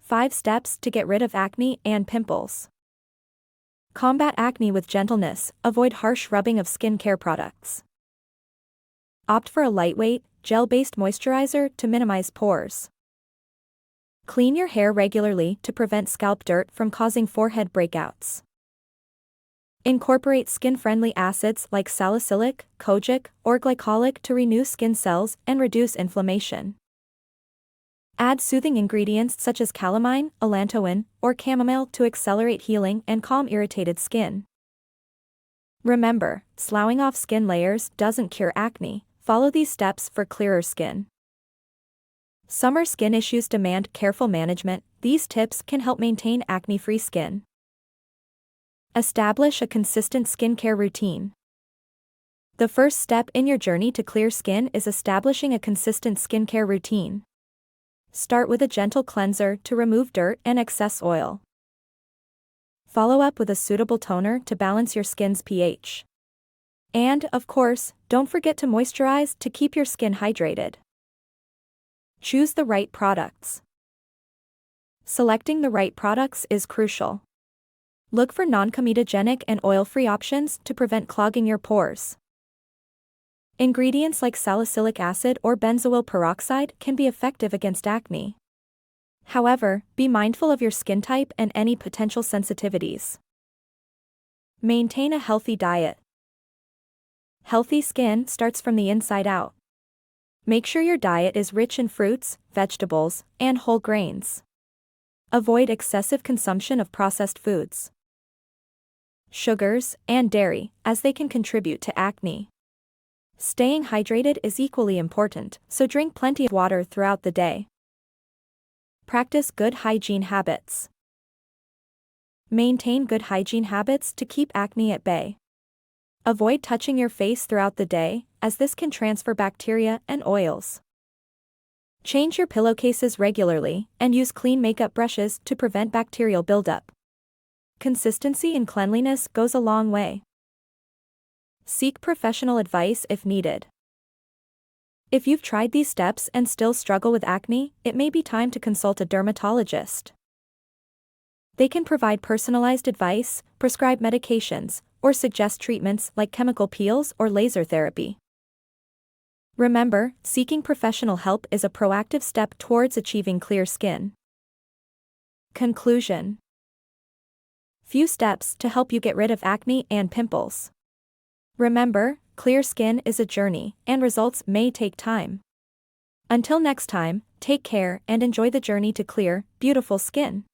5 steps to get rid of acne and pimples. Combat acne with gentleness, avoid harsh rubbing of skincare products. Opt for a lightweight, gel-based moisturizer to minimize pores. Clean your hair regularly to prevent scalp dirt from causing forehead breakouts. Incorporate skin-friendly acids like salicylic, kojic, or glycolic to renew skin cells and reduce inflammation. Add soothing ingredients such as calamine, allantoin, or chamomile to accelerate healing and calm irritated skin. Remember, sloughing off skin layers doesn't cure acne. Follow these steps for clearer skin. Summer skin issues demand careful management. These tips can help maintain acne-free skin. Establish a consistent skincare routine. The first step in your journey to clear skin is establishing a consistent skincare routine. Start with a gentle cleanser to remove dirt and excess oil. Follow up with a suitable toner to balance your skin's pH. And, of course, don't forget to moisturize to keep your skin hydrated. Choose the right products. Selecting the right products is crucial. Look for non-comedogenic and oil-free options to prevent clogging your pores. Ingredients like salicylic acid or benzoyl peroxide can be effective against acne. However, be mindful of your skin type and any potential sensitivities. Maintain a healthy diet. Healthy skin starts from the inside out. Make sure your diet is rich in fruits, vegetables, and whole grains. Avoid excessive consumption of processed foods, sugars, and dairy, as they can contribute to acne. Staying hydrated is equally important, so drink plenty of water throughout the day. Practice good hygiene habits. Maintain good hygiene habits to keep acne at bay. Avoid touching your face throughout the day, as this can transfer bacteria and oils. Change your pillowcases regularly, and use clean makeup brushes to prevent bacterial buildup. Consistency and cleanliness goes a long way. Seek professional advice if needed. If you've tried these steps and still struggle with acne, it may be time to consult a dermatologist. They can provide personalized advice, prescribe medications, or suggest treatments like chemical peels or laser therapy. Remember, seeking professional help is a proactive step towards achieving clear skin. Conclusion. Few steps to help you get rid of acne and pimples. Remember, clear skin is a journey, and results may take time. Until next time, take care and enjoy the journey to clear, beautiful skin.